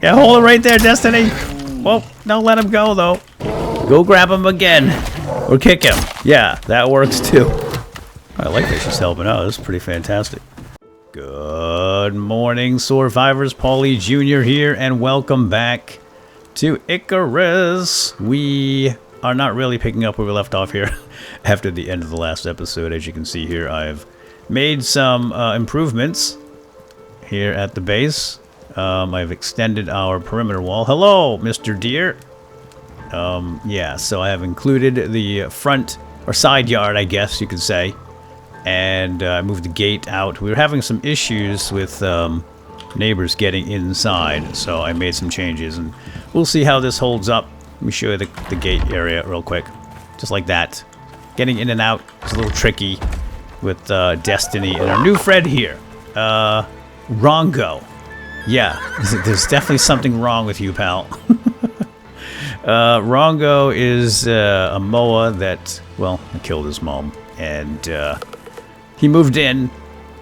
Yeah, hold it right there, Destiny. Well, don't let him go, though. Go grab him again. Or kick him. Yeah, that works, too. I like that she's helping out. This is pretty fantastic. Good morning, survivors. Paulie Jr. here, and welcome back to Icarus. We are not really picking up where we left off here after the end of the last episode. As you can see here, I've made some improvements here at the base. I've extended our perimeter wall. Hello, Mr. Deer. Yeah, so I have included the front or side yard, I guess you could say. And I moved the gate out. We were having some issues with neighbors getting inside, so I made some changes, and we'll see how this holds up. Let me show you the gate area real quick. Just like that. Getting in and out is a little tricky with Destiny and our new friend here, Rongo. Yeah, there's definitely something wrong with you, pal. Rongo is a Moa that, well, I killed his mom, and he moved in,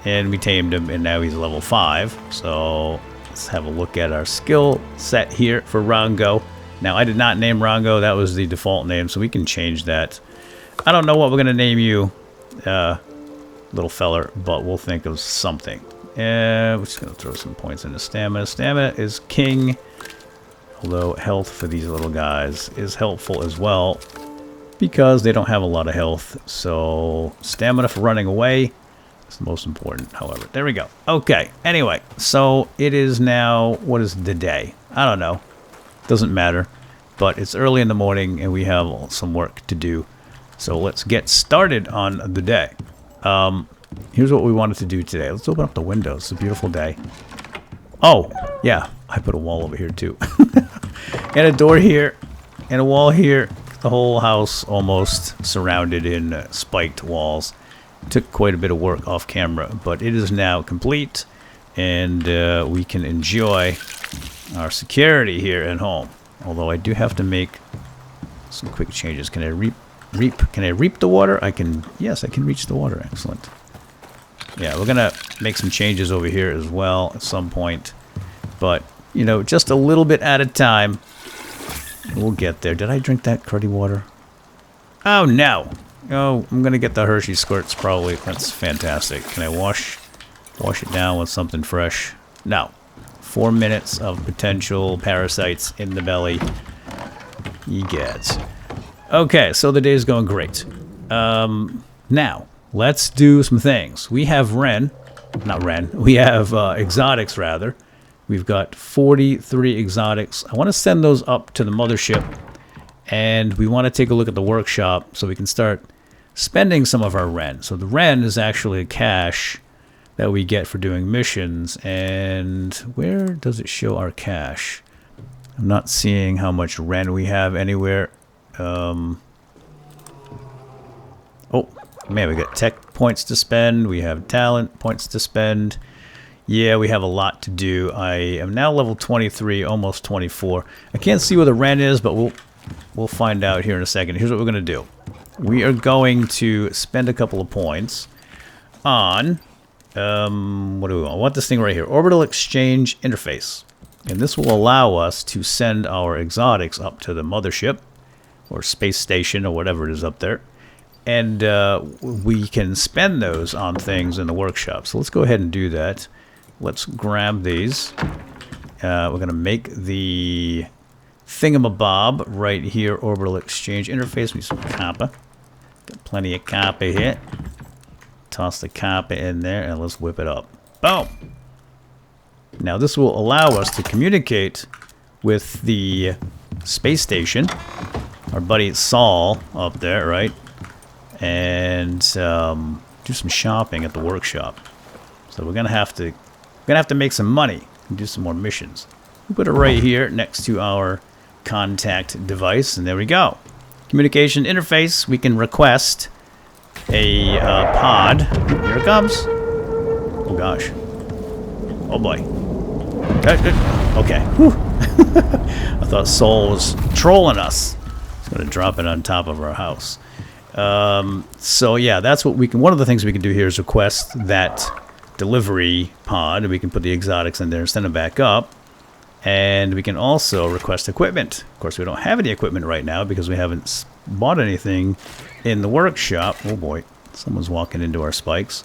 and we tamed him, and now he's level 5. So let's have a look at our skill set here for Rongo. Now, I did not name Rongo. That was the default name, so we can change that. I don't know what we're going to name you, little feller, but we'll think of something. We're just going to throw some points into stamina. Stamina is king, although health for these little guys is helpful as well, because they don't have a lot of health. So stamina for running away is the most important, however. There we go. Okay, anyway, so it is now, what is the day? I don't know. Doesn't matter. But it's early in the morning and we have some work to do. So let's get started on the day. Here's what we wanted to do today. Let's open up the windows. It's a beautiful day. Oh, yeah. I put a wall over here too. And a door here. And a wall here. The whole house almost surrounded in spiked walls. Took quite a bit of work off camera, but it is now complete, and we can enjoy our security here at home. Although I do have to make some quick changes. Can I reap? Can I reap the water? I can. Yes, I can reach the water. Excellent. Yeah, we're gonna make some changes over here as well at some point, but you know, just a little bit at a time. We'll get there. Did I drink that cruddy water? Oh, no. Oh, I'm going to get the Hershey squirts, probably. That's fantastic. Can I wash it down with something fresh? No. 4 minutes of potential parasites in the belly. Egads. Okay, so the day is going great. Now, let's do some things. We have we have exotics, rather. We've got 43 exotics. I want to send those up to the mothership, and we want to take a look at the workshop so we can start spending some of our Ren. So the Ren is actually a cash that we get for doing missions, and where does it show our cash? I'm not seeing how much Ren we have anywhere. Oh, man, we got tech points to spend. We have talent points to spend. Yeah, we have a lot to do. I am now level 23, almost 24. I can't see where the Ren is, but we'll find out here in a second. Here's what we're going to do. We are going to spend a couple of points on, what do we want? I want this thing right here, Orbital Exchange Interface. And this will allow us to send our exotics up to the mothership, or space station, or whatever it is up there. And we can spend those on things in the workshop. So let's go ahead and do that. Let's grab these. We're going to make the thingamabob right here, Orbital Exchange Interface. We need some copper. Got plenty of copper here. Toss the copper in there and let's whip it up. Boom! Now this will allow us to communicate with the space station. Our buddy Saul up there, right? And do some shopping at the workshop. So we're gonna have to make some money and do some more missions. We'll put it right here next to our contact device, and there we go. Communication interface. We can request a pod. Here it comes. Oh gosh. Oh boy. Okay. Whew. I thought Saul was trolling us. He's gonna drop it on top of our house. So yeah, that's what we can. One of the things we can do here is request that delivery pod, and we can put the exotics in there and send them back up. And we can also request equipment. Of course, we don't have any equipment right now because we haven't bought anything in the workshop. Oh boy, someone's walking into our spikes.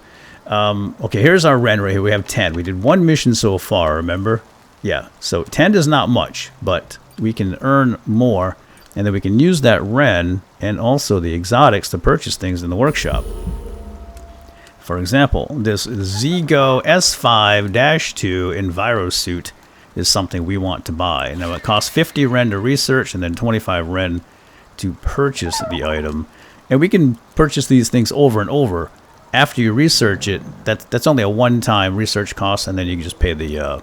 Okay, here's our Ren right here. We have 10. We did 1 mission so far, remember? Yeah, so 10 is not much, but we can earn more. And then we can use that Ren and also the exotics to purchase things in the workshop. For example, this Zigo S5-2 Enviro suit is something we want to buy. Now it costs 50 Ren to research and then 25 Ren to purchase the item. And we can purchase these things over and over. After you research it, that's only a one-time research cost, and then you can just pay the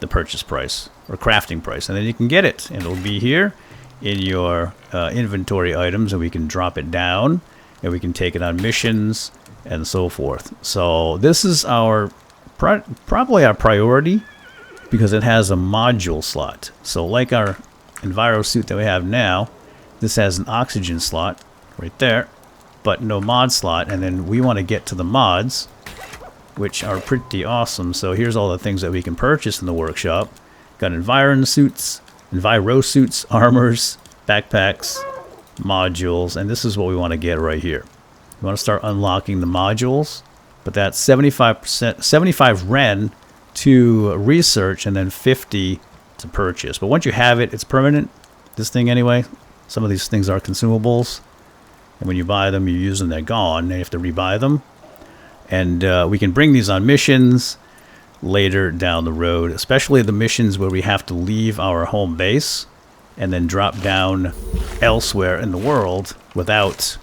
purchase price or crafting price, and then you can get it. And it'll be here in your inventory items, and we can drop it down, and we can take it on missions and so forth. So this is our probably our priority, because it has a module slot. So like our Enviro suit that we have now, this has an oxygen slot right there, but no mod slot. And then we want to get to the mods, which are pretty awesome. So here's all the things that we can purchase in the workshop. Got Enviro suits, armors, backpacks, modules, and this is what we want to get right here. We want to start unlocking the modules, but that's 75 Ren to research and then 50 to purchase. But once you have it, it's permanent. This thing anyway. Some of these things are consumables, and when you buy them, you use them, they're gone, and you have to rebuy them. And we can bring these on missions later down the road, especially the missions where we have to leave our home base and then drop down elsewhere in the world without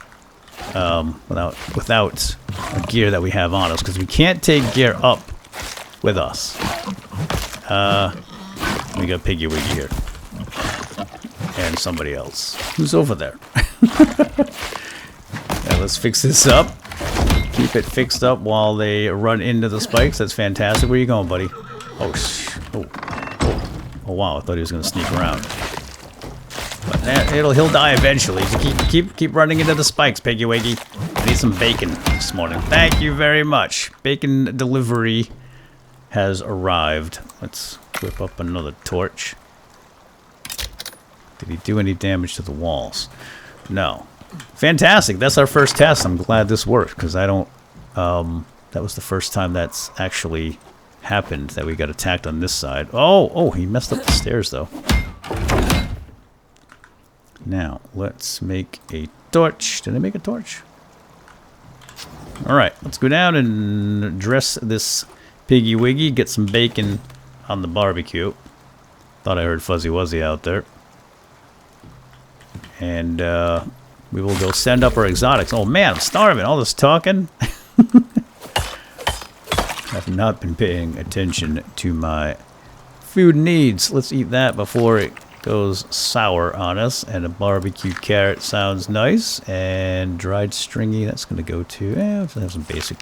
gear that we have on us, because we can't take gear up with us. We got Piggy Wiggy here. And somebody else. Who's over there? Now let's fix this up. Keep it fixed up while they run into the spikes. That's fantastic. Where are you going, buddy? Oh, wow. I thought he was going to sneak around. But he'll die eventually. So keep running into the spikes, Piggy Wiggy. I need some bacon this morning. Thank you very much. Bacon delivery has arrived. Let's whip up another torch. Did he do any damage to the walls? No. Fantastic. That's our first test. I'm glad this worked, because I don't... that was the first time that's actually happened, that we got attacked on this side. Oh, he messed up the stairs, though. Now, let's make a torch. Did I make a torch? Alright, let's go down and dress this Piggy Wiggy, get some bacon on the barbecue. Thought I heard Fuzzy Wuzzy out there. And we will go send up our exotics. Oh man, I'm starving. All this talking. I've not been paying attention to my food needs. Let's eat that before it goes sour on us. And a barbecue carrot sounds nice. And dried stringy, that's going to go to... let's have some basic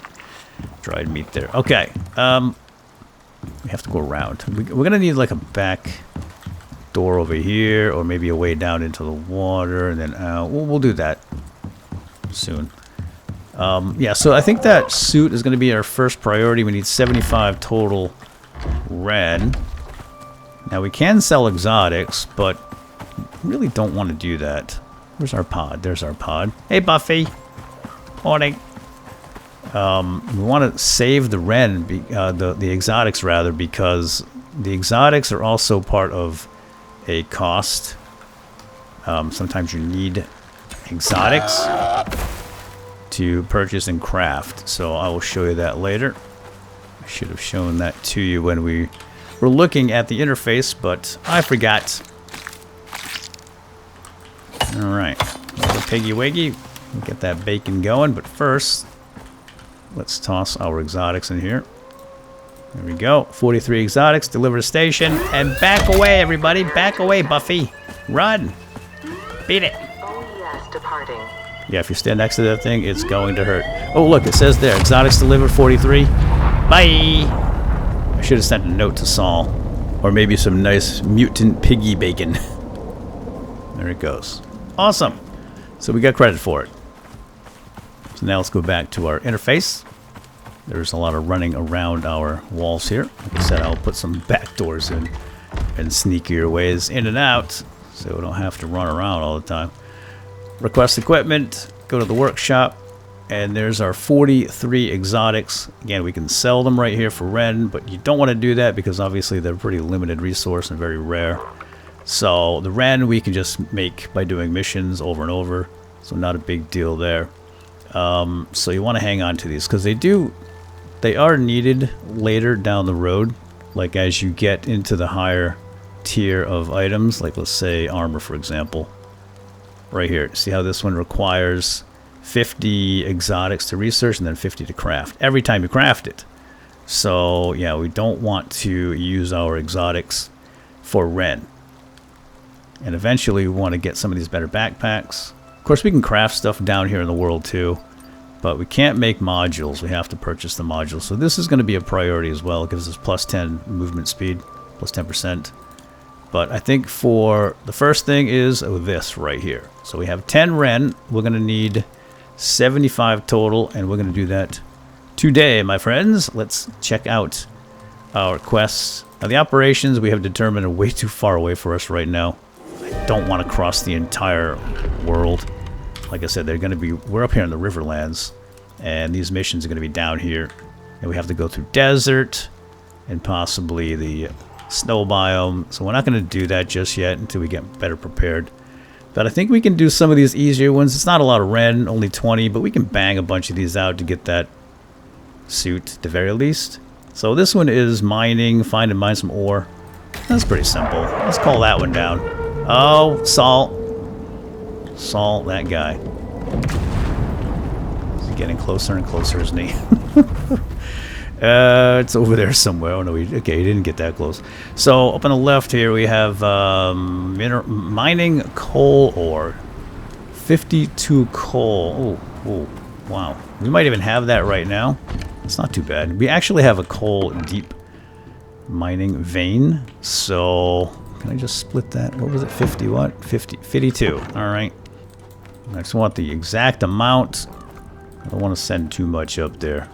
dried meat there. Okay. We have to go around. We're going to need like a back door over here, or maybe a way down into the water and then out. We'll do that soon. Yeah, so I think that suit is going to be our first priority. We need 75 total Ren. Now we can sell exotics, but really don't want to do that. Where's our pod? There's our pod. Hey, Buffy. Morning. We want to save the Ren, the exotics rather, because the exotics are also part of a cost. Sometimes you need exotics to purchase and craft, so I will show you that later. I should have shown that to you when we were looking at the interface, but I forgot. Alright, Piggy Wiggy, we'll get that bacon going, but first let's toss our exotics in here. There we go. 43 exotics, deliver to station, and back away, everybody. Back away, Buffy. Run. Beat it. Oh, yes, departing. Yeah, if you stand next to that thing, it's going to hurt. Oh, look, it says there, exotics delivered 43. Bye. I should have sent a note to Saul. Or maybe some nice mutant piggy bacon. There it goes. Awesome. So we got credit for it. So now let's go back to our interface. There's a lot of running around our walls here. Like I said, I'll put some back doors in and sneakier ways in and out, so we don't have to run around all the time. Request equipment, go to the workshop, and there's our 43 exotics. Again, we can sell them right here for Ren, but you don't want to do that because obviously they're pretty limited resource and very rare. So the Ren we can just make by doing missions over and over, so not a big deal there. So you want to hang on to these because they are needed later down the road, like as you get into the higher tier of items, like let's say armor, for example. Right here, see how this one requires 50 exotics to research and then 50 to craft every time you craft it. So yeah, we don't want to use our exotics for Ren. And eventually we want to get some of these better backpacks. Of course, we can craft stuff down here in the world too, but we can't make modules. We have to purchase the modules. So this is going to be a priority as well. It gives us plus 10 movement speed, plus 10%. But I think for the first thing is this right here. So we have 10 Ren. We're going to need 75 total, and we're going to do that today, my friends. Let's check out our quests. Now, the operations we have determined are way too far away for us right now. I don't want to cross the entire world. Like I said, we're up here in the Riverlands, and these missions are going to be down here. And we have to go through desert and possibly the snow biome, so we're not going to do that just yet until we get better prepared. But I think we can do some of these easier ones. It's not a lot of Ren, only 20, but we can bang a bunch of these out to get that suit at the very least. So this one is mining, find and mine some ore. That's pretty simple. Let's call that one down. Oh, Saul, that guy. He's getting closer and closer, isn't he? It's over there somewhere. Oh no, okay, he didn't get that close. So up on the left here we have mining coal ore. 52 coal. Oh, wow. We might even have that right now. It's not too bad. We actually have a coal deep mining vein. So can I just split that? What was it? 50 what? 52. Alright. I just want the exact amount. I don't want to send too much up there.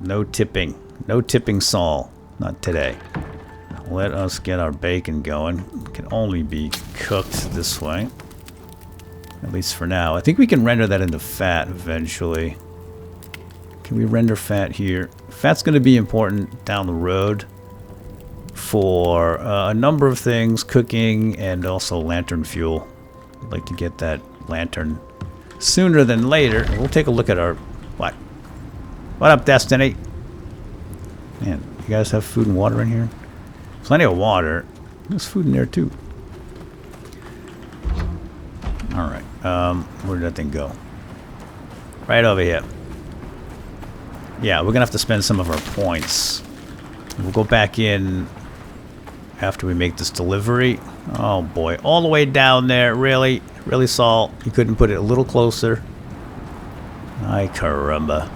No tipping. No tipping Saul. Not today. Let us get our bacon going. It can only be cooked this way. At least for now. I think we can render that into fat eventually. Can we render fat here? Fat's going to be important down the road for a number of things. Cooking and also lantern fuel. I'd like to get that lantern sooner than later. We'll take a look at our... What? What up, Destiny? Man, you guys have food and water in here? Plenty of water. There's food in there too. Alright, where did that thing go? Right over here. Yeah, we're gonna have to spend some of our points. We'll go back in after we make this delivery. Oh boy, all the way down there, really? Really, Saul? You couldn't put it a little closer? Ay caramba.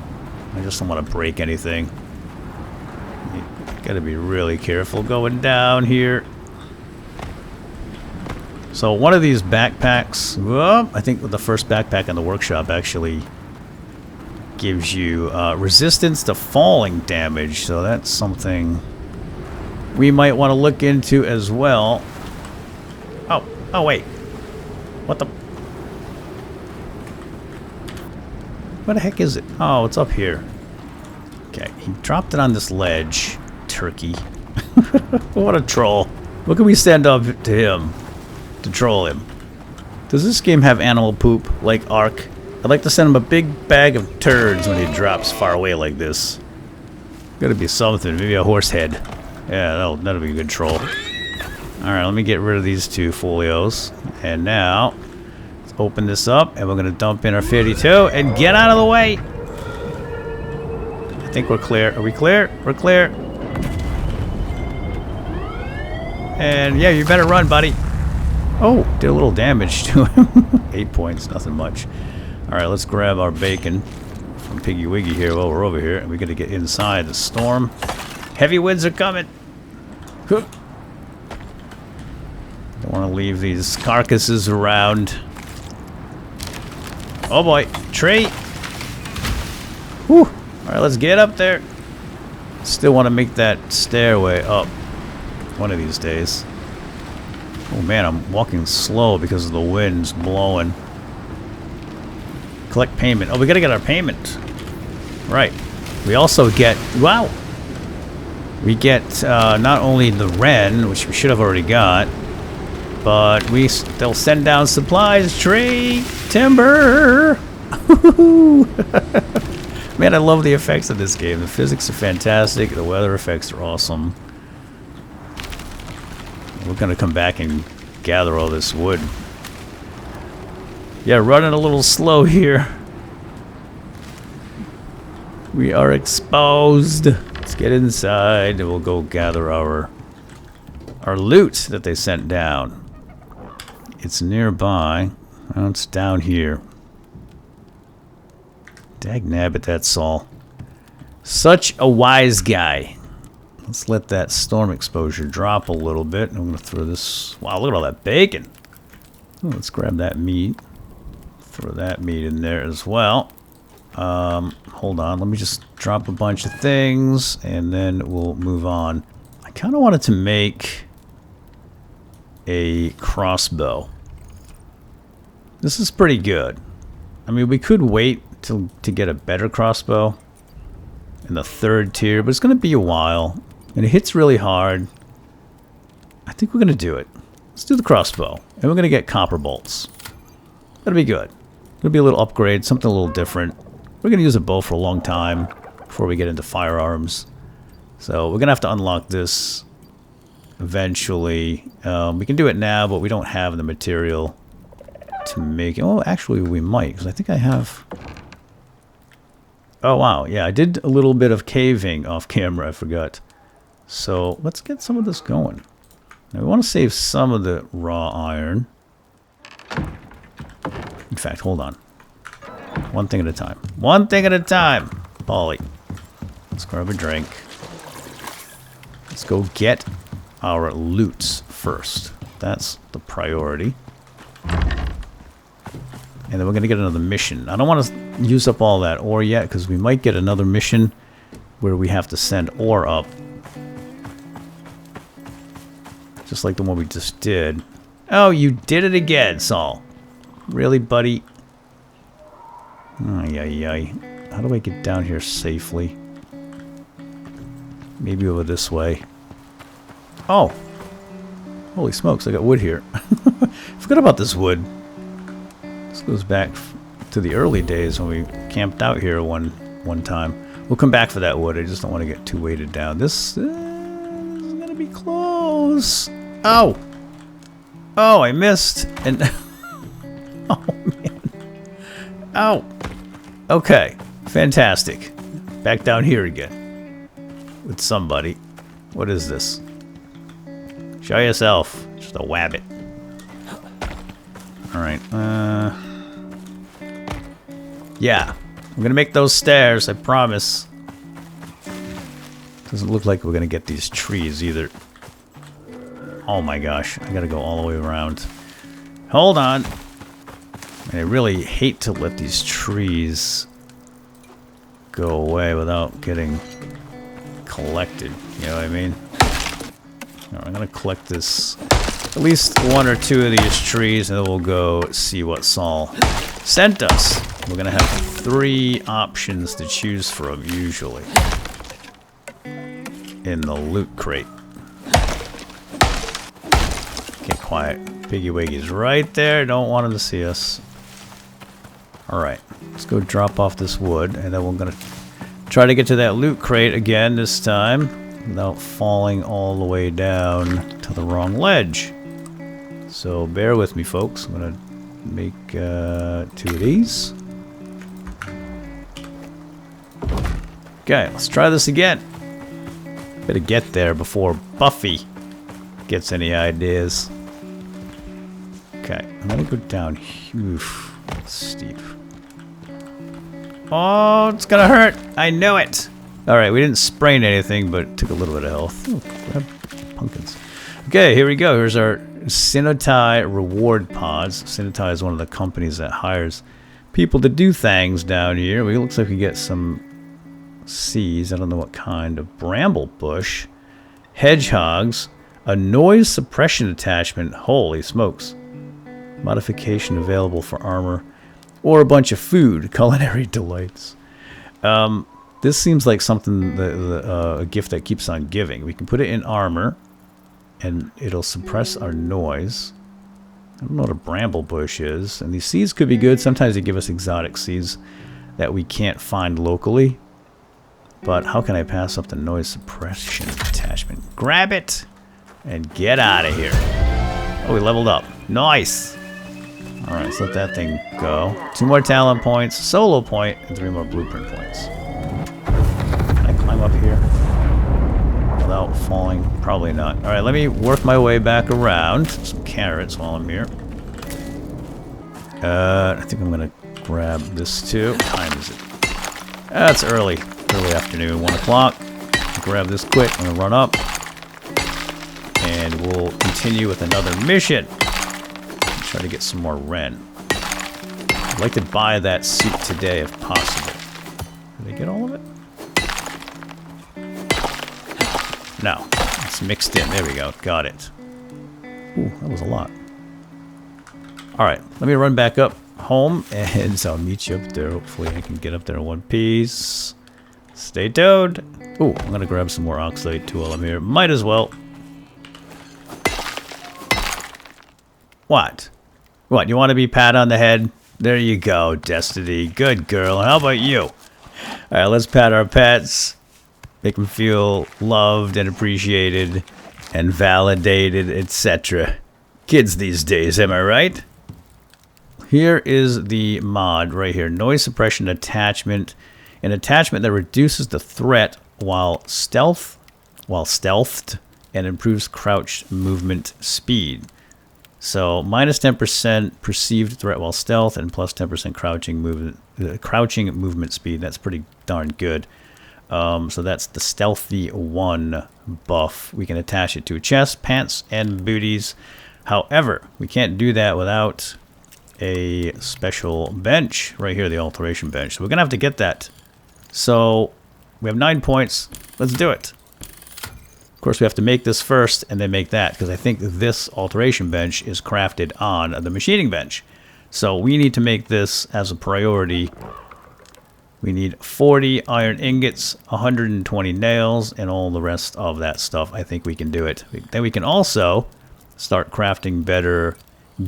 I just don't want to break anything. You gotta be really careful going down here. So one of these backpacks, I think the first backpack in the workshop actually gives you resistance to falling damage. So that's something we might want to look into as well. Oh wait. What the... What the heck is it? Oh, it's up here. Okay, he dropped it on this ledge. Turkey. What a troll. What can we stand up to him to troll him? Does this game have animal poop like Ark? I'd like to send him a big bag of turds when he drops far away like this. Gotta be something. Maybe a horse head. Yeah, that'll be a good troll. Alright, let me get rid of these two folios. And now... open this up, and we're going to dump in our 52 and get out of the way. I think we're clear. Are we clear? We're clear. And yeah, you better run, buddy. Oh, did a little damage to him. 8 points, nothing much. All right, let's grab our bacon from Piggy Wiggy here while we're over here. And we got to get inside the storm. Heavy winds are coming. Don't want to leave these carcasses around. Oh boy, tree! Whew! Alright, let's get up there. Still want to make that stairway up. one of these days. Oh man, I'm walking slow because of the wind's blowing. Collect payment. Oh, we gotta get our payment. Right. We also get... Wow! We get not only the Wren, which we should have already got, but they'll send down supplies, tree, timber! Man, I love the effects of this game. The physics are fantastic. The weather effects are awesome. We're gonna come back and gather all this wood. Yeah, running a little slow here. We are exposed. Let's get inside and we'll go gather our loot that they sent down. It's nearby. Oh, it's down here. Dagnabbit, that's all. Such a wise guy. Let's let that storm exposure drop a little bit. I'm going to throw this... Wow, look at all that bacon. Oh, let's grab that meat. Throw that meat in there as well. Hold on. Let me just drop a bunch of things, and then we'll move on. I kind of wanted to make a crossbow. This is pretty good. I mean, we could wait to get a better crossbow in the 3rd tier, but it's going to be a while. And it hits really hard. I think we're going to do it. Let's do the crossbow. And we're going to get copper bolts. That'll be good. It'll be a little upgrade, something a little different. We're going to use a bow for a long time before we get into firearms. So we're going to have to unlock this eventually. We can do it now, but we don't have the material to make it. Oh, actually we might, because I think I have... Oh, wow. Yeah, I did a little bit of caving off camera. I forgot. So let's get some of this going. Now we want to save some of the raw iron. In fact, hold on. One thing at a time. One thing at a time, Paulie. Let's grab a drink. Let's go get our loots first. That's the priority. And then we're going to get another mission. I don't want to use up all that ore yet, because we might get another mission where we have to send ore up. Just like the one we just did. Oh, you did it again, Saul. Really, buddy? Ay, ay, ay. How do I get down here safely? Maybe over this way. Oh! Holy smokes, I got wood here. Forgot about this wood. This goes back to the early days when we camped out here one time. We'll come back for that wood. I just don't want to get too weighted down. This is going to be close. Oh! Oh, I missed. And oh, man. Oh. Okay. Fantastic. Back down here again. With somebody. What is this? Show yourself. Just a wabbit. Alright. Yeah. I'm gonna make those stairs, I promise. Doesn't look like we're gonna get these trees either. Oh my gosh. I gotta go all the way around. Hold on. I really hate to let these trees go away without getting collected. You know what I mean? Alright, I'm gonna collect this, at least 1 or 2 of these trees, and then we'll go see what Saul sent us. We're gonna have 3 options to choose from, usually, in the loot crate. Get quiet. Piggy Wiggy's right there. Don't want him to see us. Alright, let's go drop off this wood, and then we're gonna try to get to that loot crate again this time without falling all the way down to the wrong ledge. So bear with me, folks. I'm gonna make 2 of these. Okay, let's try this again. Better get there before Buffy gets any ideas. Okay, I'm gonna go down. Oof, steep. Oh, it's gonna hurt. I know it. Alright, we didn't sprain anything, but took a little bit of health. Ooh, grab pumpkins. Okay, here we go. Here's our Sinotai reward pods. Sinotai is one of the companies that hires people to do things down here. It looks like we get some seeds. I don't know what kind of bramble bush. Hedgehogs. A noise suppression attachment. Holy smokes. Modification available for armor. Or a bunch of food. Culinary delights. This seems like something, a gift that keeps on giving. We can put it in armor. And it'll suppress our noise. I don't know what a bramble bush is. And these seeds could be good. Sometimes they give us exotic seeds that we can't find locally. But how can I pass up the noise suppression attachment? Grab it and get out of here. Oh, we leveled up. Nice. Alright, let's let that thing go. 2 more talent points, solo point, and 3 more blueprint points. Can I climb up here without falling? Probably not. Alright, let me work my way back around. Some carrots while I'm here. I think I'm going to grab this too. What time is it? It's early. Early afternoon, 1 o'clock. Grab this quick. I'm going to run up. And we'll continue with another mission. Try to get some more Ren. I'd like to buy that suit today if possible. Did I get all of it? No. It's mixed in. There we go. Got it. Ooh, that was a lot. Alright, let me run back up home and so I'll meet you up there. Hopefully I can get up there in one piece. Stay tuned. Ooh, I'm gonna grab some more oxalate too while I'm here. Might as well. What? What, you want to be pat on the head? There you go, Destiny. Good girl. How about you? Alright, let's pat our pets. Make them feel loved and appreciated and validated, etc. Kids these days, am I right? Here is the mod right here. Noise suppression attachment. An attachment that reduces the threat while stealthed and improves crouch movement speed. So minus 10% perceived threat while stealth and plus 10% crouching movement speed. That's pretty darn good. So that's the stealthy 1 buff. We can attach it to chest, pants, and booties. However, we can't do that without a special bench right here, the alteration bench. So we're gonna have to get that. So we have 9 points. Let's do it. Of course, we have to make this first and then make that, because I think this alteration bench is crafted on the machining bench. So we need to make this as a priority. We need 40 iron ingots, 120 nails, and all the rest of that stuff. I think we can do it. Then we can also start crafting better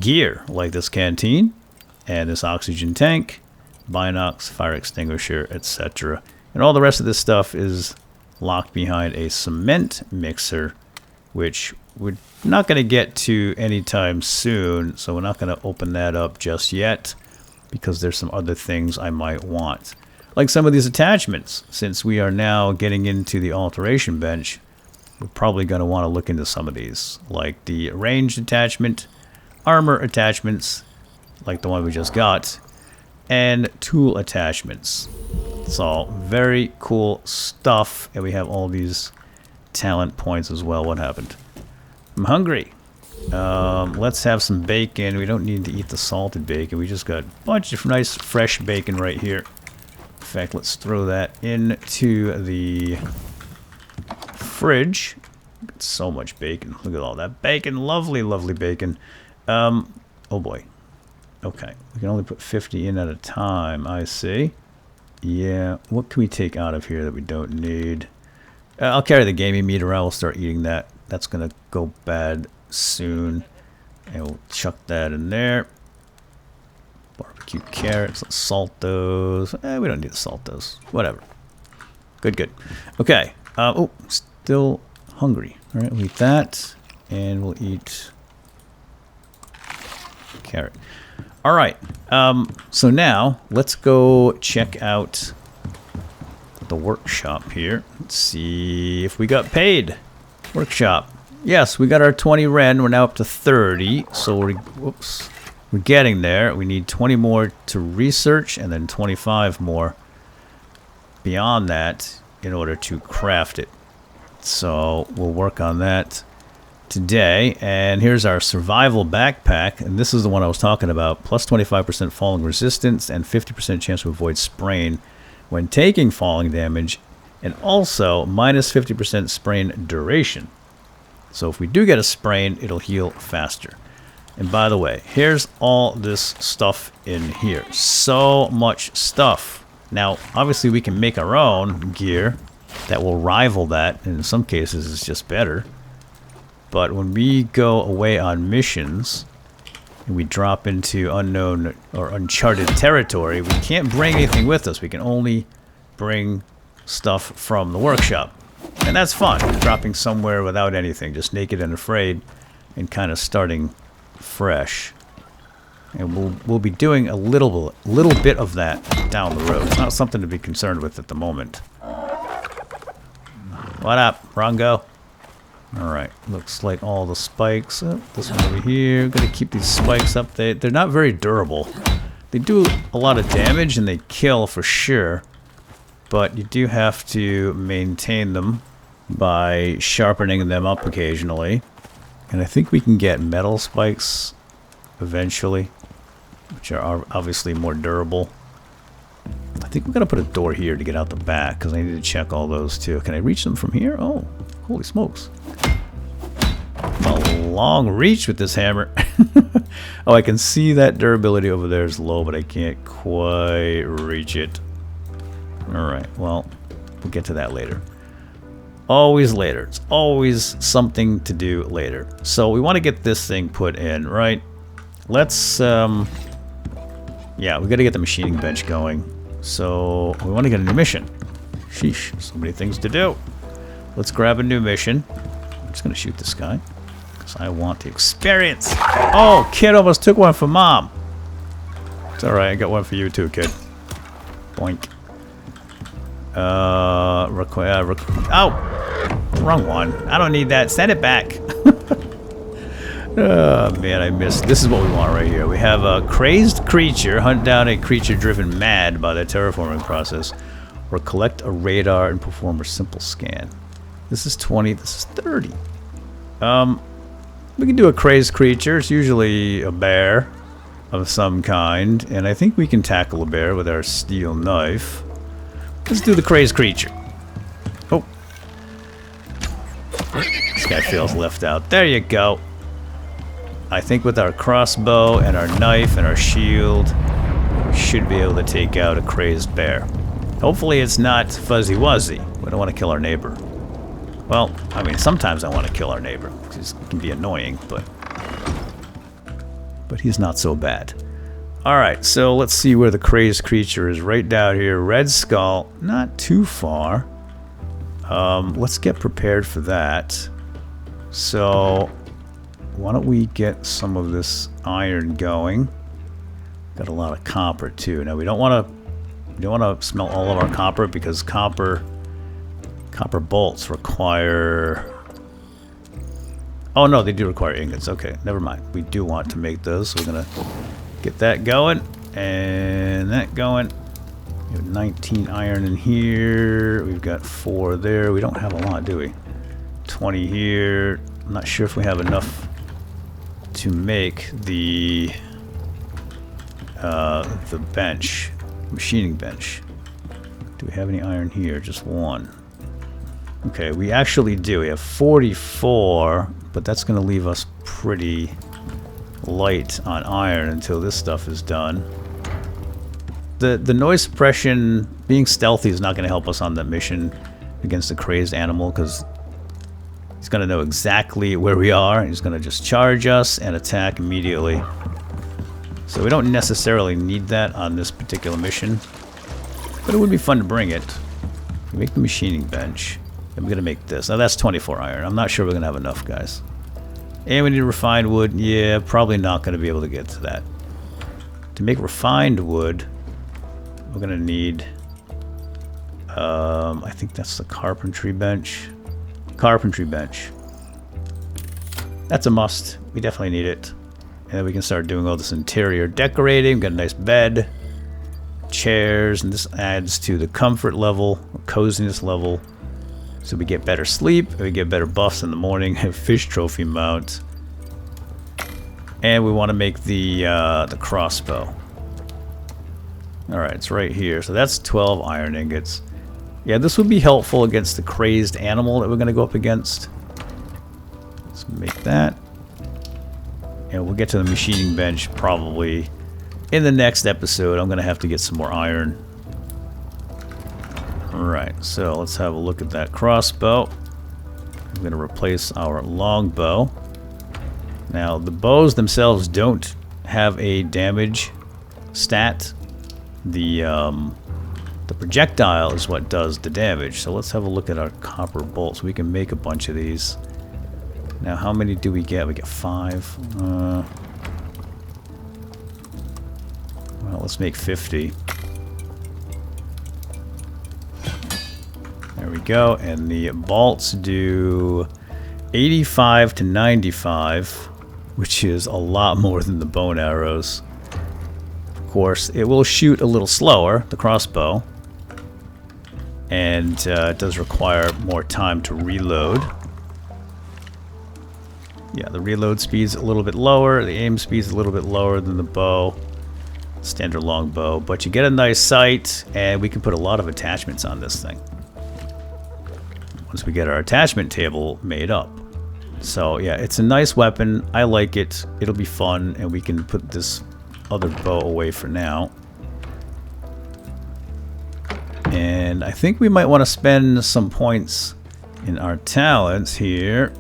gear, like this canteen and this oxygen tank, binocs, fire extinguisher, etc. And all the rest of this stuff is locked behind a cement mixer, which we're not going to get to anytime soon, so we're not going to open that up just yet, because there's some other things I might want. Like some of these attachments, since we are now getting into the alteration bench, we're probably going to want to look into some of these, like the ranged attachment, armor attachments, like the one we just got, and tool attachments. It's all very cool stuff, and we have all these talent points as well. What happened? I'm hungry. Let's have some bacon. We don't need to eat the salted bacon. We just got a bunch of nice fresh bacon right here. In fact, let's throw that into the fridge. Got so much bacon. Look at all that bacon. Lovely, lovely bacon. Oh boy. Okay. We can only put 50 in at a time, I see. Yeah, what can we take out of here that we don't need? I'll carry the gaming meat around. We'll start eating that. That's going to go bad soon. And we'll chuck that in there. Barbecue carrots. Let's salt those. We don't need to salt those. Whatever. Good, good. Okay. Oh, still hungry. All right, we'll eat that. And we'll eat carrot. All right. So now let's go check out the workshop here. Let's see if we got paid. Workshop. Yes, we got our 20 Ren. We're now up to 30. So we're getting there. We need 20 more to research and then 25 more beyond that in order to craft it. So we'll work on that today. And here's our survival backpack, and this is the one I was talking about. Plus 25% falling resistance and 50% chance to avoid sprain when taking falling damage, and also minus 50% sprain duration. So if we do get a sprain, it'll heal faster. And by the way, here's all this stuff in here. So much stuff. Now, obviously we can make our own gear that will rival that. And in some cases, it's just better. But when we go away on missions, and we drop into unknown or uncharted territory, we can't bring anything with us. We can only bring stuff from the workshop. And that's fun, dropping somewhere without anything, just naked and afraid, and kind of starting fresh. And we'll be doing a little bit of that down the road. It's not something to be concerned with at the moment. What up, Rongo? Alright, looks like all the spikes. This one over here. Gonna keep these spikes up. They're not very durable. They do a lot of damage and they kill for sure. But you do have to maintain them by sharpening them up occasionally. And I think we can get metal spikes eventually, which are obviously more durable. I think we're going to put a door here to get out the back, because I need to check all those too. Can I reach them from here? Oh, holy smokes. A long reach with this hammer. Oh, I can see that durability over there is low, but I can't quite reach it. Alright, well, we'll get to that later. Always later. It's always something to do later. So we want to get this thing put in, right? Let's, yeah, we got to get the machining bench going. So we want to get a new mission. Sheesh, so many things to do. Let's grab a new mission. I'm just going to shoot this guy, because I want the experience. Oh, kid almost took one for mom. It's alright, I got one for you too, kid. Boink. Oh! Wrong one. I don't need that. Send it back. Oh, man, I missed. This is what we want right here. We have a crazed creature. Hunt down a creature driven mad by the terraforming process. Or collect a radar and perform a simple scan. This is 20. This is 30. We can do a crazed creature. It's usually a bear of some kind. And I think we can tackle a bear with our steel knife. Let's do the crazed creature. Oh. This guy feels left out. There you go. I think with our crossbow and our knife and our shield, we should be able to take out a crazed bear. Hopefully it's not Fuzzy Wuzzy. We don't want to kill our neighbor. Well, I mean, sometimes I want to kill our neighbor. He can be annoying, but he's not so bad. Alright, so let's see where the crazed creature is. Right down here. Red Skull. Not too far. Let's get prepared for that. So, why don't we get some of this iron going? Got a lot of copper too. Now we don't want to smelt all of our copper, because copper bolts require... Oh no, they do require ingots. Okay, never mind. We do want to make those, so we're gonna get that going and that going. We have 19 iron in here. We've got 4 there. We don't have a lot, do we? 20 here. I'm not sure if we have enough to make the bench, machining bench. Do we have any iron here? Just 1. Okay, we actually do. We have 44, but that's going to leave us pretty light on iron until this stuff is done. The noise suppression, being stealthy, is not going to help us on the mission against the crazed animal, because he's going to know exactly where we are, and he's going to just charge us and attack immediately. So we don't necessarily need that on this particular mission, but it would be fun to bring it. We make the machining bench, and we're going to make this. Now that's 24 iron. I'm not sure we're going to have enough, guys. And we need refined wood. Yeah, probably not going to be able to get to that. To make refined wood, we're going to need... I think that's the carpentry bench. Carpentry bench. That's a must. We definitely need it. And then we can start doing all this interior decorating. We've got a nice bed, chairs, and this adds to the comfort level, or coziness level. So we get better sleep, we get better buffs in the morning, have fish trophy mount. And we want to make the crossbow. Alright, it's right here. So that's 12 iron ingots. Yeah, this would be helpful against the crazed animal that we're going to go up against. Let's make that. And we'll get to the machining bench probably in the next episode. I'm going to have to get some more iron. Alright, so let's have a look at that crossbow. I'm going to replace our longbow. Now, the bows themselves don't have a damage stat. The projectile is what does the damage. So let's have a look at our copper bolts. We can make a bunch of these. Now, how many do we get? We get 5. Well, let's make 50. There we go. And the bolts do 85 to 95, which is a lot more than the bow and arrows. Of course, it will shoot a little slower, the crossbow. And it does require more time to reload. Yeah, the reload speed's a little bit lower. The aim speed's a little bit lower than the bow. Standard longbow. But you get a nice sight, and we can put a lot of attachments on this thing. Once we get our attachment table made up. So, yeah, it's a nice weapon. I like it. It'll be fun, and we can put this other bow away for now. And I think we might want to spend some points in our talents here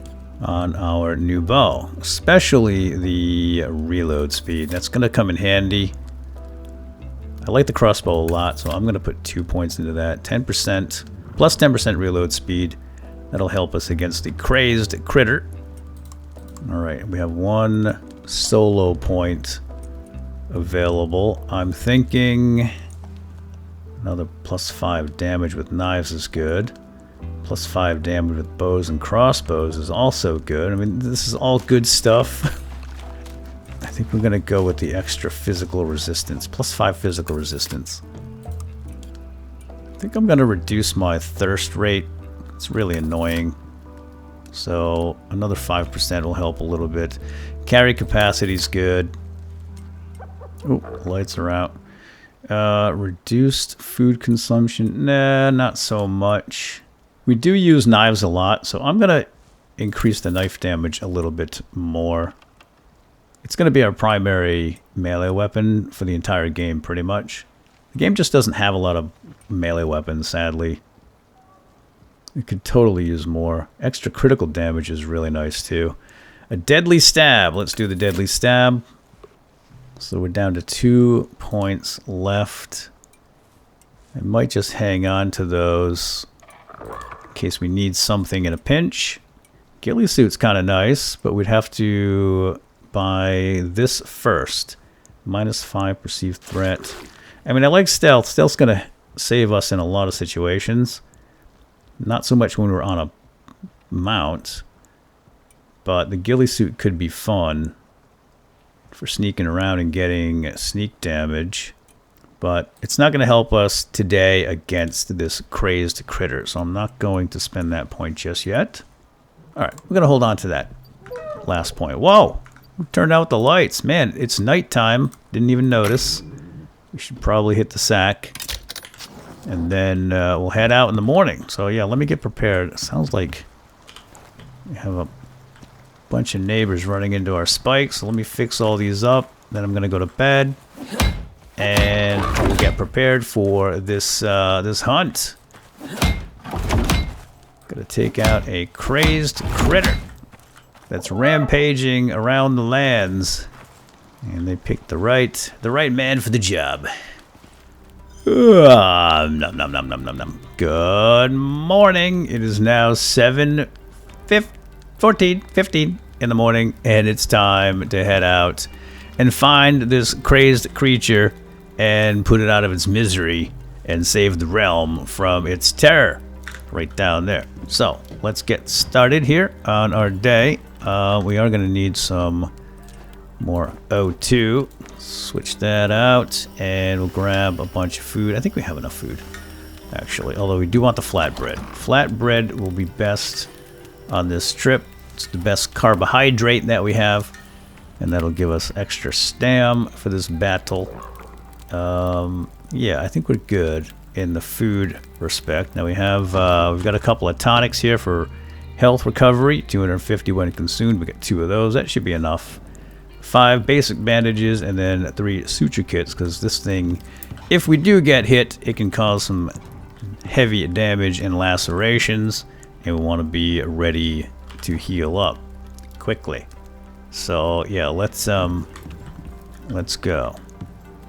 on our new bow, especially the reload speed. That's going to come in handy. I like the crossbow a lot, so I'm going to put 2 points into that. 10% plus 10% reload speed. That'll help us against the crazed critter. Alright, we have 1 solo point available. I'm thinking another plus 5 damage with knives is good. Plus 5 damage with bows and crossbows is also good. I mean, this is all good stuff. I think we're going to go with the extra physical resistance. Plus 5 physical resistance. I think I'm going to reduce my thirst rate. It's really annoying. So another 5% will help a little bit. Carry capacity is good. Oh, lights are out. Reduced food consumption. Nah, not so much. We do use knives a lot, so I'm going to increase the knife damage a little bit more. It's going to be our primary melee weapon for the entire game, pretty much. The game just doesn't have a lot of melee weapons, sadly. It could totally use more. Extra critical damage is really nice, too. A deadly stab. Let's do the deadly stab. So we're down to 2 points left. I might just hang on to those in case we need something in a pinch. Ghillie suit's kind of nice, but we'd have to buy this first. -5 perceived threat. I mean, I like stealth. Stealth's going to save us in a lot of situations. Not so much when we're on a mount, but the ghillie suit could be fun for sneaking around and getting sneak damage. But it's not going to help us today against this crazed critter, so I'm not going to spend that point just yet. Alright, we're going to hold on to that last point. Whoa! Who turned out the lights? Man, it's nighttime. Didn't even notice. We should probably hit the sack. And then we'll head out in the morning. So yeah, let me get prepared. It sounds like we have a bunch of neighbors running into our spikes. So let me fix all these up. Then I'm going to go to bed. And we'll get prepared for this this hunt. Gonna take out a crazed critter that's rampaging around the lands, and they picked the right man for the job. Nom, nom, nom, nom, nom, nom. Good morning. It is now 15 in the morning, and it's time to head out and find this crazed creature and put it out of its misery and save the realm from its terror. Right down there. So, let's get started here on our day. We are going to need some more O2. Switch that out, and we'll grab a bunch of food. I think we have enough food, actually. Although we do want the flatbread. Flatbread will be best on this trip. It's the best carbohydrate that we have, and that'll give us extra stam for this battle. Yeah, I think we're good in the food respect. Now we have we've got a couple of tonics here for Health recovery, 250 when consumed. We get 2 of those. That should be enough. 5 basic bandages, and then 3 suture kits, because this thing, if we do get hit, it can cause some heavy damage and lacerations, and we want to be ready to heal up quickly. So yeah, let's go.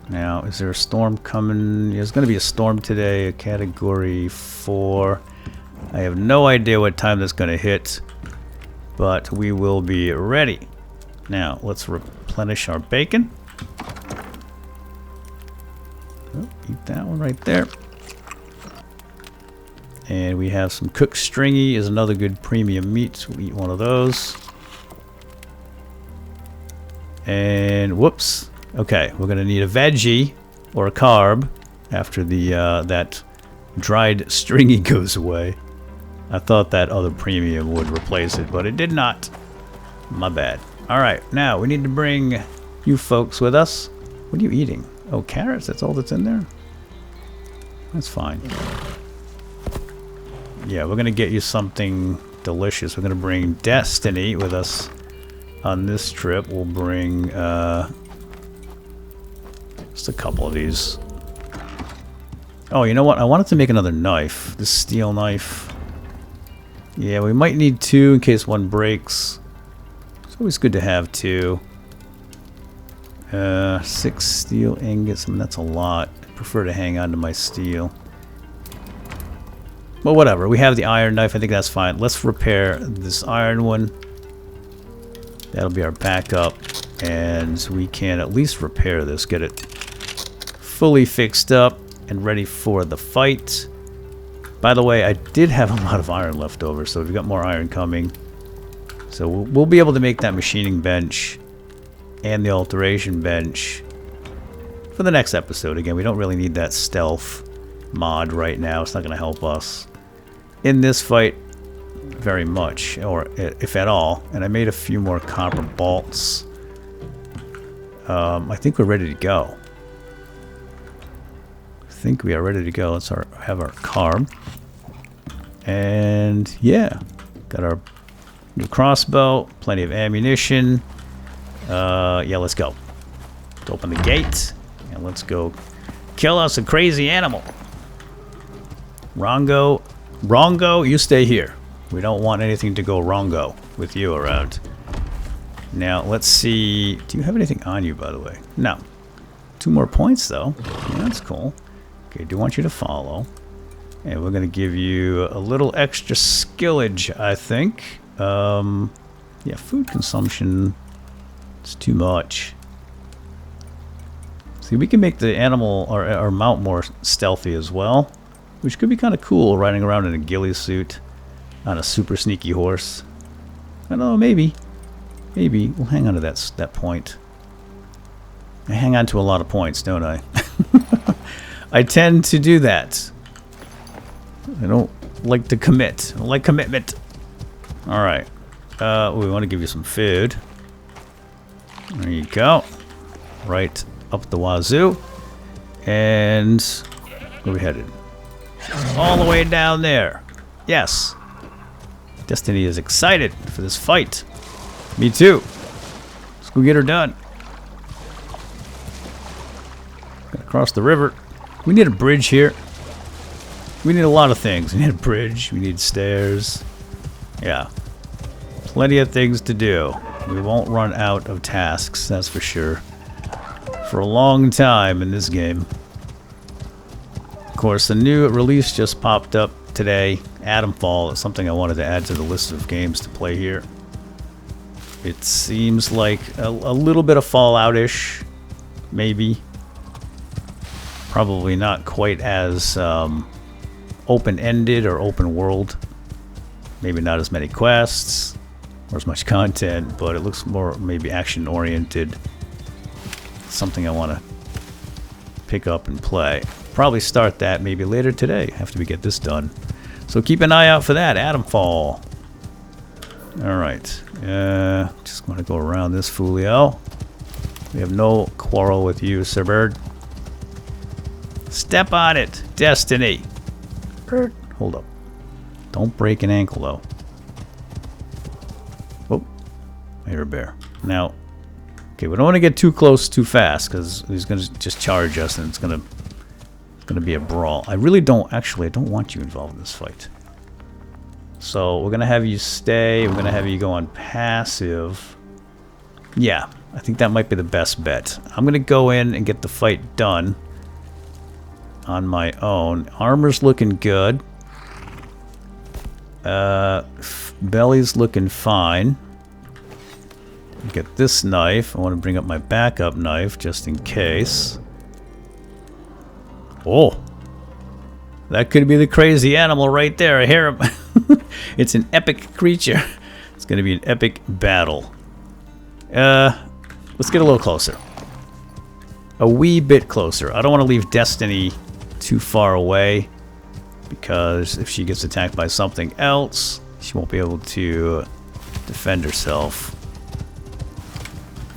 Now, is there a storm coming? There's going to be a storm today, a category 4. I have no idea what time that's going to hit, but we will be ready. Now, let's replenish our bacon. Oh, eat that one right there. And we have some cooked stringy, is another good premium meat. We'll eat one of those. And whoops. Okay, we're going to need a veggie or a carb after the that dried stringy goes away. I thought that other premium would replace it, but it did not. My bad. Alright, now we need to bring you folks with us. What are you eating? Oh, carrots? That's all that's in there? That's fine. Yeah, we're going to get you something delicious. We're going to bring Destiny with us on this trip. We'll bring just a couple of these. Oh, you know what? I wanted to make another knife. This steel knife. Yeah, we might need 2 in case one breaks. It's always good to have 2. 6 steel ingots. I mean, that's a lot. I prefer to hang on to my steel. Well, whatever. We have the iron knife. I think that's fine. Let's repair this iron one. That'll be our backup. And we can at least repair this. Get it fully fixed up and ready for the fight. By the way, I did have a lot of iron left over, so we've got more iron coming. So we'll be able to make that machining bench and the alteration bench for the next episode. Again, we don't really need that stealth mod right now. It's not going to help us in this fight very much, or if at all. And I made a few more copper bolts. I think we're ready to go. I think we are ready to go. Let's have our carb. And yeah, got our new crossbow, plenty of ammunition. Yeah, let's go. Let's open the gate and let's go kill us a crazy animal. Rongo, you stay here. We don't want anything to go wrongo with you around. Now, let's see. Do you have anything on you, by the way? No. 2 more points, though. Yeah, that's cool. Okay, I do want you to follow. And we're going to give you a little extra skillage, I think. Yeah, food consumption. It's too much. See, we can make the animal or mount more stealthy as well, which could be kind of cool, riding around in a ghillie suit on a super sneaky horse. I don't know, maybe. Maybe. We'll hang on to that point. I hang on to a lot of points, don't I? I tend to do that. I don't like to commit. I don't like commitment. Alright. We want to give you some food. There you go. Right up the wazoo. And where are we headed? All the way down there. Yes. Destiny is excited for this fight. Me too. Let's go get her done. Gotta cross the river. We need a bridge here. We need a lot of things. We need a bridge. We need stairs. Yeah. Plenty of things to do. We won't run out of tasks, that's for sure. For a long time in this game. Of course, the new release just popped up today. Atomfall is something I wanted to add to the list of games to play here. It seems like a little bit of Fallout-ish, maybe. Probably not quite as open-ended or open world. Maybe not as many quests or as much content, but it looks more maybe action-oriented. Something I want to pick up and play. Probably start that maybe later today after we get this done. So keep an eye out for that, Atomfall. Alright. Just going to go around this foolio. We have no quarrel with you, Sir Bird. Step on it, Destiny. Hold up. Don't break an ankle, though. I hear a bear. Now, okay, we don't want to get too close too fast because he's going to just charge us and it's going to be a brawl. I really don't, actually, I don't want you involved in this fight. So we're going to have you stay. We're going to have you go on passive. Yeah, I think that might be the best bet. I'm going to go in and get the fight done on my own. Armor's looking good. Belly's looking fine. Get this knife. I want to bring up my backup knife just in case. Oh, that could be the crazy animal right there. I hear him. It's an epic creature. It's going to be an epic battle. Let's get a little closer. A wee bit closer. I don't want to leave Destiny too far away because if she gets attacked by something else, she won't be able to defend herself.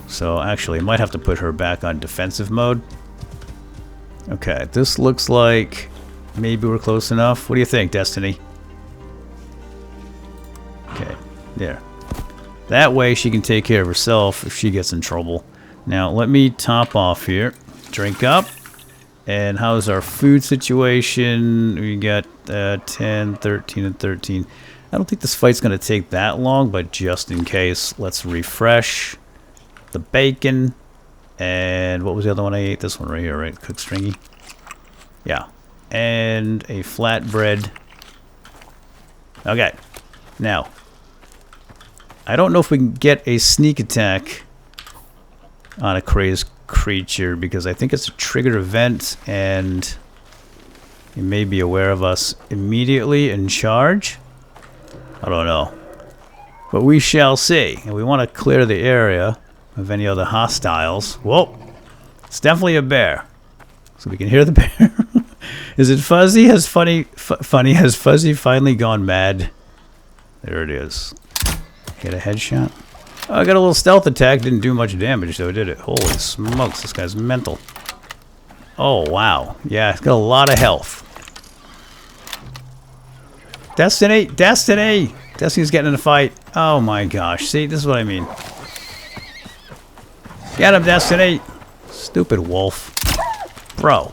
So actually, I might have to put her back on defensive mode. Okay, this looks like maybe we're close enough. What do you think, Destiny? Okay, there. That way she can take care of herself if she gets in trouble. Now, let me top off here. Drink up. And how's our food situation? We got 10, 13, and 13. I don't think this fight's going to take that long, but just in case, let's refresh the bacon. And what was the other one I ate? This one right here, right? Cooked stringy. Yeah. And a flatbread. Okay. Now, I don't know if we can get a sneak attack on a crazed creature because I think it's a triggered event and it may be aware of us immediately and charge. I don't know. But we shall see. And we want to clear the area of any other hostiles. Whoa! It's definitely a bear. So we can hear the bear. Is it Fuzzy? Has Funny has Fuzzy finally gone mad? There it is. Get a headshot. Oh, I got a little stealth attack. Didn't do much damage though, did it? Holy smokes, this guy's mental. Oh, wow. Yeah, it's got a lot of health. Destiny! Destiny! Destiny's getting in a fight. Oh my gosh. See, this is what I mean. Get him, Destiny! Stupid wolf. Bro.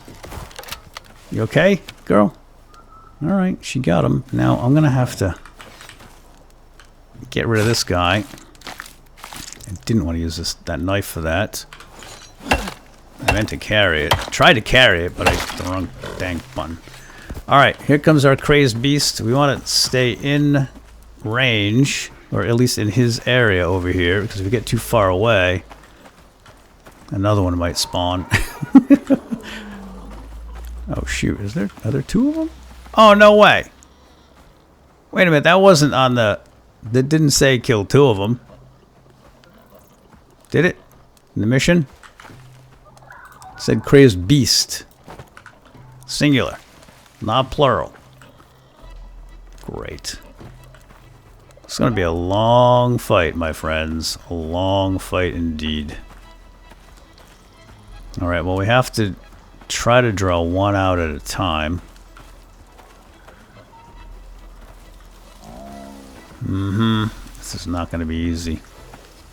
You okay, girl? Alright, she got him. Now, I'm gonna have to get rid of this guy. I didn't want to use that knife for that. I meant to carry it. I tried to carry it, but I hit the wrong dang button. Alright, here comes our crazed beast. We want to stay in range, or at least in his area over here, because if we get too far away, another one might spawn. Oh shoot, are there two of them? Oh, no way! Wait a minute, that wasn't on the... That didn't say kill two of them. Did it? In the mission? It said crazed beast. Singular. Not plural. Great. It's going to be a long fight, my friends. A long fight indeed. Alright, well, we have to try to draw one out at a time. This is not going to be easy.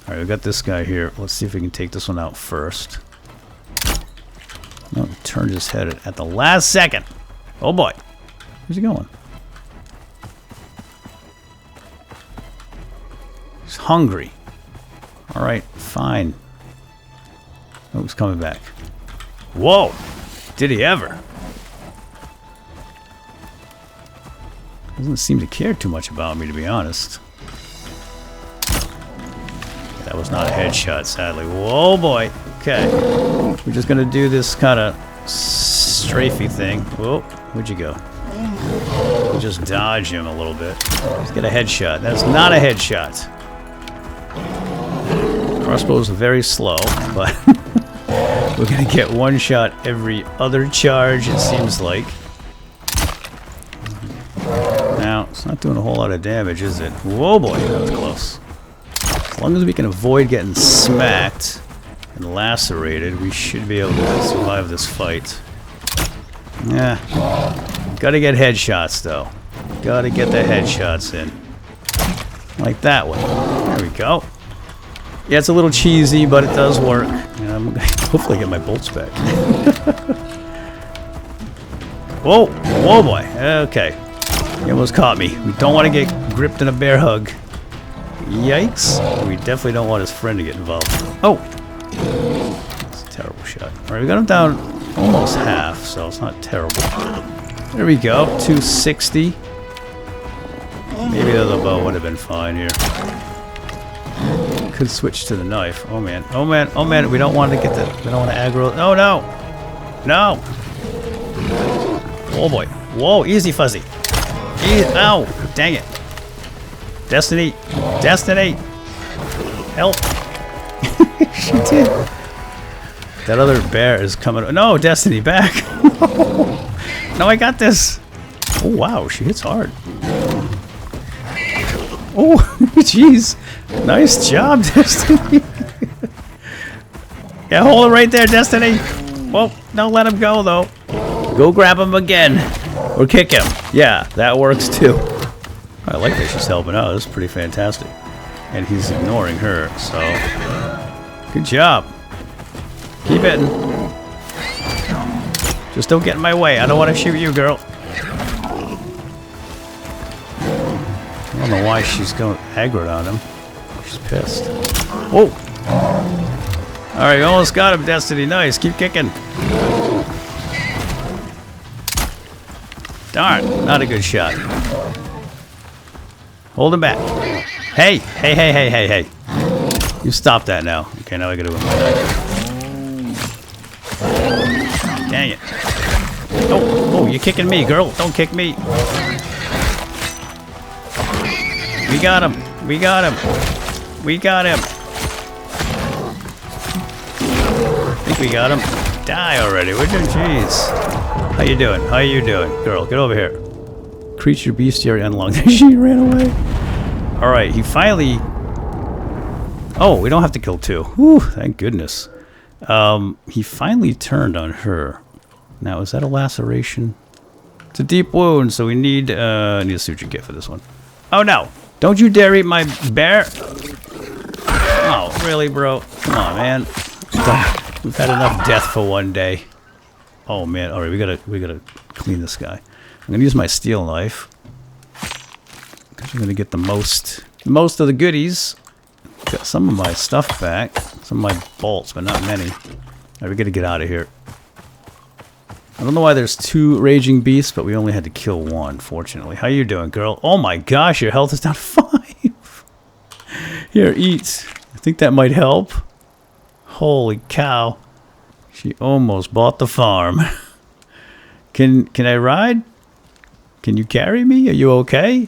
Alright, we got this guy here. Let's see if we can take this one out first. No, he turned his head at the last second. Oh boy. Where's he going? He's hungry. Alright, fine. Oh, he's coming back. Whoa! Did he ever? Doesn't seem to care too much about me, to be honest. That was not a headshot, sadly. Whoa, boy. Okay. We're just going to do this kind of strafey thing. Whoa. Where'd you go? We'll just dodge him a little bit. Let's get a headshot. That's not a headshot. Crossbow's very slow, but we're going to get one shot every other charge, it seems like. Now, it's not doing a whole lot of damage, is it? Whoa, boy. That was close. As long as we can avoid getting smacked and lacerated, we should be able to survive this fight. Yeah. Gotta get headshots, though. Gotta get the headshots in. Like that one. There we go. Yeah, it's a little cheesy, but it does work. And hopefully I get my bolts back. Whoa! Whoa, boy. Okay. He almost caught me. We don't want to get gripped in a bear hug. Yikes. We definitely don't want his friend to get involved. Oh! That's a terrible shot. Alright, we got him down almost half, so it's not terrible. There we go. 260. Maybe the other bow would have been fine here. Could switch to the knife. Oh man. Oh man. Oh man. We don't want to get the... We don't want to aggro... Oh no! No! Oh boy. Whoa, easy fuzzy. Ow! Dang it. Destiny! Destiny! Help! She did. That other bear is coming. No, Destiny, back! No, I got this! Oh wow, she hits hard. Oh, jeez. Nice job, Destiny. Yeah, hold it right there, Destiny. Well, don't let him go, though. Go grab him again. Or kick him. Yeah, that works, too. I like that she's helping out. That's pretty fantastic. And he's ignoring her, so... Good job. Keep hitting. Just don't get in my way. I don't want to shoot you, girl. I don't know why she's going aggro on him. She's pissed. Oh! Alright, you almost got him, Destiny. Nice. Keep kicking. Darn. Not a good shot. Hold him back. Hey! Hey, hey, hey, hey, hey. You stop that now. Okay, now I gotta go with my knife. Dang it. Oh, you're kicking me, girl. Don't kick me. We got him. We got him. We got him. I think we got him. Die already, would you? Jeez. How you doing? How you doing? Girl, get over here. Creature bestiary unlocked. She ran away. Alright, he finally... Oh, we don't have to kill two. Whew, thank goodness. He finally turned on her. Now, is that a laceration? It's a deep wound, so we need a suture kit for this one. Oh no! Don't you dare eat my bear! Oh, really, bro? Come on, man. We've had enough death for one day. Oh man! All right, we gotta clean this guy. I'm gonna use my steel knife because I'm gonna get the most of the goodies. Got some of my stuff back, some of my bolts, but not many. All right, we gotta get out of here. I don't know why there's two raging beasts, but we only had to kill one, fortunately. How you doing, girl? Oh my gosh, your health is down 5. Here, eat. I think that might help. Holy cow. She almost bought the farm. Can I ride? Can you carry me? Are you okay?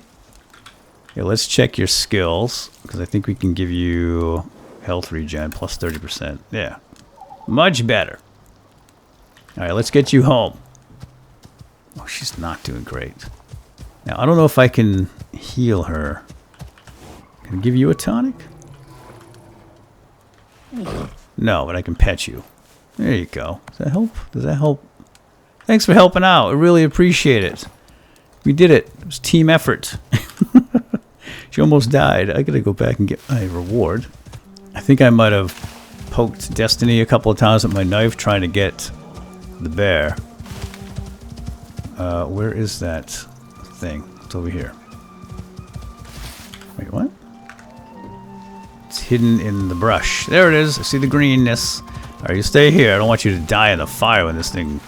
Yeah, let's check your skills, because I think we can give you health regen plus 30%. Yeah. Much better. Alright, let's get you home. Oh, she's not doing great. Now, I don't know if I can heal her. Can I give you a tonic? No, but I can pet you. There you go. Does that help? Does that help? Thanks for helping out. I really appreciate it. We did it. It was team effort. She almost died. I gotta go back and get my reward. I think I might have poked Destiny a couple of times with my knife trying to get the bear. Where is that thing? It's over here. Wait, what? It's hidden in the brush. There it is. I see the greenness. Alright, you stay here. I don't want you to die in the fire when this thing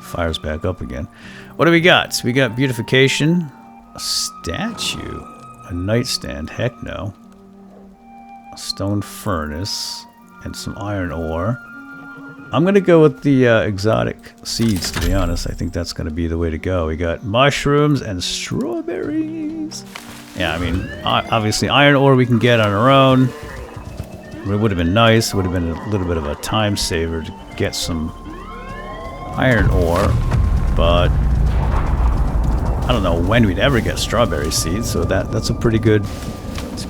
fires back up again. What do we got? We got beautification, a statue, a nightstand, heck no, a stone furnace, and some iron ore. I'm going to go with the exotic seeds, to be honest. I think that's going to be the way to go. We got mushrooms and strawberries. Yeah, I mean, obviously iron ore we can get on our own. It would have been nice. It would have been a little bit of a time saver to get some iron ore, but I don't know when we'd ever get strawberry seeds. So that's a pretty good,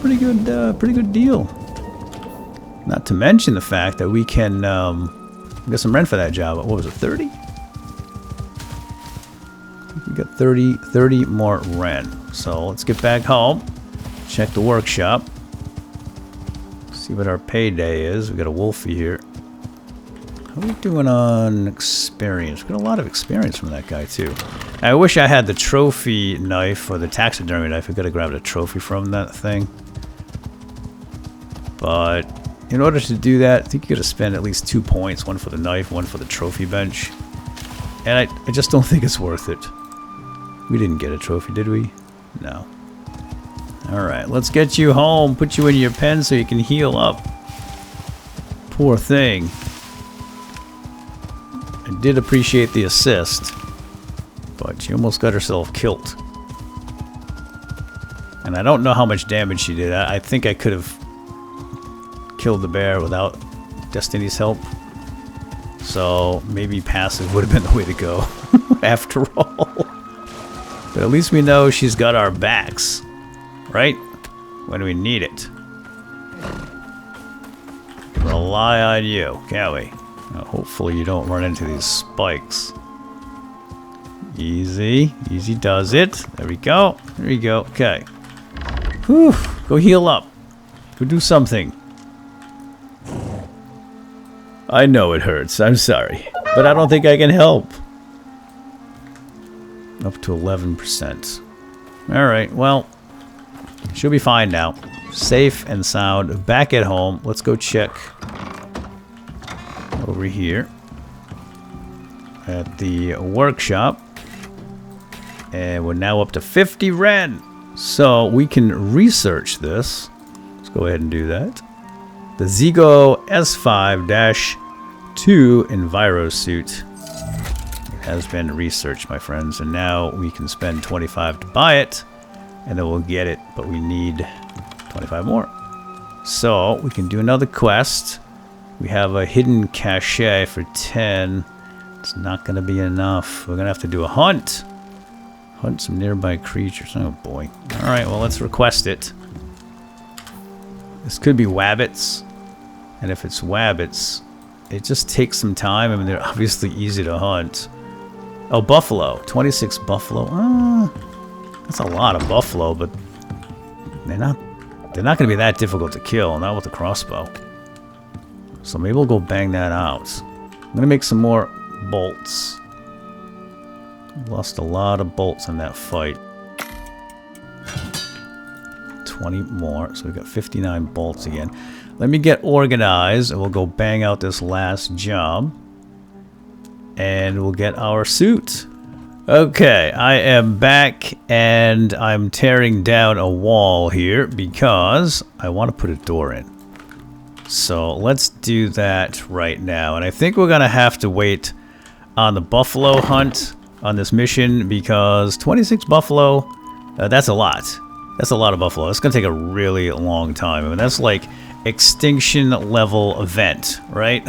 pretty good deal. Not to mention the fact that we can get some rent for that job. What was it, 30? We got 30 more rent. So let's get back home, check the workshop. See what our payday is. We got a wolfie here. How are we doing on experience? We got a lot of experience from that guy too. I wish I had the trophy knife or the taxidermy knife. I could have grabbed a trophy from that thing. But in order to do that, I think you got to spend at least 2 points. One for the knife, one for the trophy bench. And I just don't think it's worth it. We didn't get a trophy, did we? No. Alright, let's get you home. Put you in your pen so you can heal up. Poor thing. I did appreciate the assist. But she almost got herself killed. And I don't know how much damage she did. I think I could have killed the bear without Destiny's help. So maybe passive would have been the way to go. After all. But at least we know she's got our backs. Right? When we need it. Rely on you, can't we? Now, hopefully you don't run into these spikes. Easy. Easy does it. There we go. There we go. Okay. Whew. Go heal up. Go do something. I know it hurts. I'm sorry. But I don't think I can help. Up to 11%. Alright, well. She'll be fine now. Safe and sound. Back at home. Let's go check over here at the workshop. And we're now up to 50 Ren. So we can research this. Let's go ahead and do that. The Zigo S5-2 Enviro suit has been researched, my friends. And now we can spend 25 to buy it. And then we'll get it, but we need 25 more. So, we can do another quest. We have a hidden cache for 10. It's not going to be enough. We're going to have to do a hunt. Hunt some nearby creatures. Oh boy. Alright, well let's request it. This could be wabbits. And if it's wabbits, it just takes some time. I mean, they're obviously easy to hunt. Oh, buffalo. 26 buffalo. That's a lot of buffalo, but they're not going to be that difficult to kill, not with the crossbow. So maybe we'll go bang that out. I'm going to make some more bolts. Lost a lot of bolts in that fight. 20 more, so we've got 59 bolts again. Let me get organized, and we'll go bang out this last job. And we'll get our suit. Okay, I am back and I'm tearing down a wall here because I want to put a door in. So let's do that right now. And I think we're going to have to wait on the buffalo hunt on this mission because 26 buffalo, that's a lot. That's a lot of buffalo. It's going to take a really long time. I mean, that's like extinction level event, right?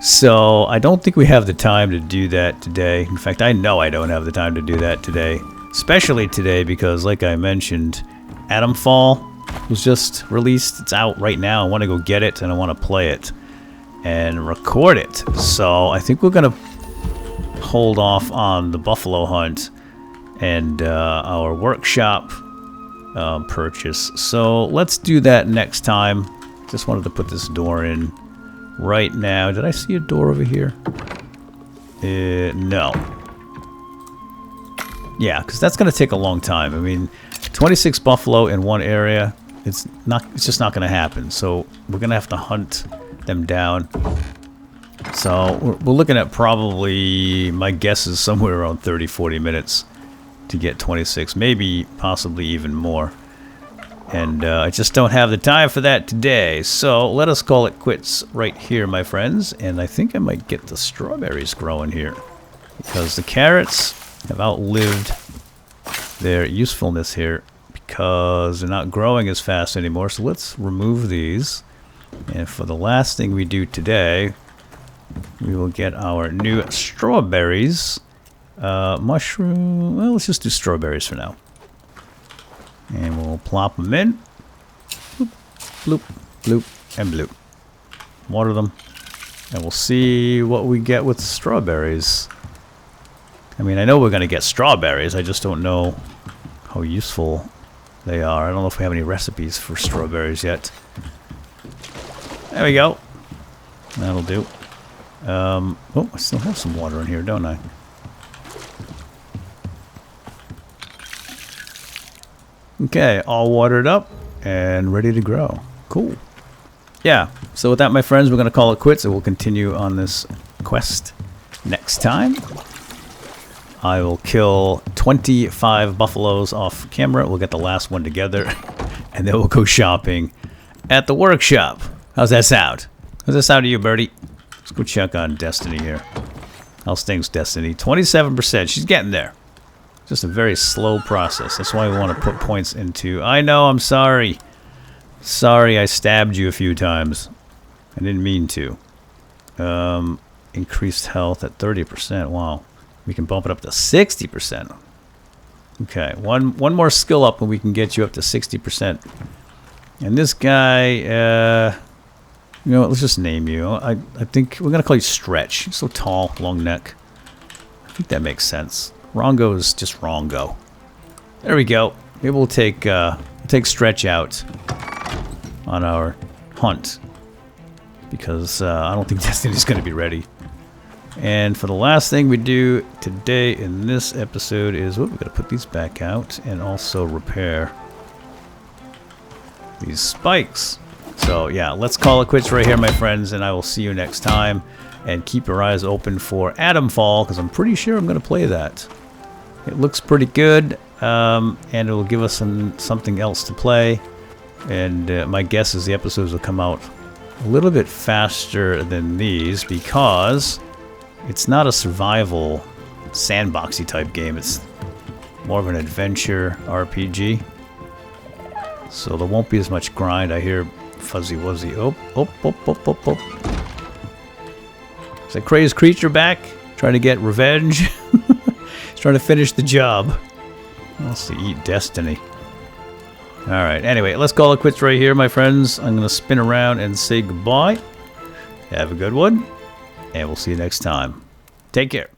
So, I don't think we have the time to do that today. In fact, I know I don't have the time to do that today. Especially today because, like I mentioned, Atomfall was just released. It's out right now. I want to go get it and I want to play it and record it. So, I think we're going to hold off on the buffalo hunt and our workshop purchase. So, let's do that next time. Just wanted to put this door in right now. Did I see a door over here? No. Yeah, because that's going to take a long time. I mean, 26 buffalo in one area, it's just not going to happen. So we're going to have to hunt them down. So we're looking at probably, my guess is somewhere around 30-40 minutes to get 26, maybe possibly even more. And I just don't have the time for that today. So let us call it quits right here, my friends. And I think I might get the strawberries growing here. Because the carrots have outlived their usefulness here. Because they're not growing as fast anymore. So let's remove these. And for the last thing we do today, we will get our new strawberries. Mushroom. Well, let's just do strawberries for now. And we'll plop them in. Bloop, bloop, bloop, and bloop. Water them. And we'll see what we get with strawberries. I mean, I know we're going to get strawberries. I just don't know how useful they are. I don't know if we have any recipes for strawberries yet. There we go. That'll do. Oh, I still have some water in here, don't I? Okay, all watered up and ready to grow. Cool. Yeah, so with that, my friends, we're going to call it quits, and we'll continue on this quest next time. I will kill 25 buffaloes off camera. We'll get the last one together, and then we'll go shopping at the workshop. How's that sound? How's that sound to you, Birdie? Let's go check on Destiny here. How's things, Destiny? 27%. She's getting there. Just a very slow process. That's why we want to put points into... I know, I'm sorry. Sorry I stabbed you a few times. I didn't mean to. Increased health at 30%. Wow. We can bump it up to 60%. Okay, one more skill up and we can get you up to 60%. And this guy, you know what, let's just name you. I think we're going to call you Stretch. You're so tall, long neck. I think that makes sense. Rongo is just Rongo. There we go. Maybe we'll take Stretch out on our hunt. Because I don't think Destiny's going to be ready. And for the last thing we do today in this episode is, we've got to put these back out and also repair these spikes. So yeah, let's call it quits right here, my friends, and I will see you next time. And keep your eyes open for Atomfall, because I'm pretty sure I'm going to play that. It looks pretty good, and it will give us something else to play. And my guess is the episodes will come out a little bit faster than these, because it's not a survival sandboxy type game. It's more of an adventure RPG. So there won't be as much grind. I hear Fuzzy Wuzzy. Oh. Is that crazed creature back? Trying to get revenge? He's trying to finish the job. Wants to eat Destiny. Alright, anyway, let's call it quits right here, my friends. I'm going to spin around and say goodbye. Have a good one. And we'll see you next time. Take care.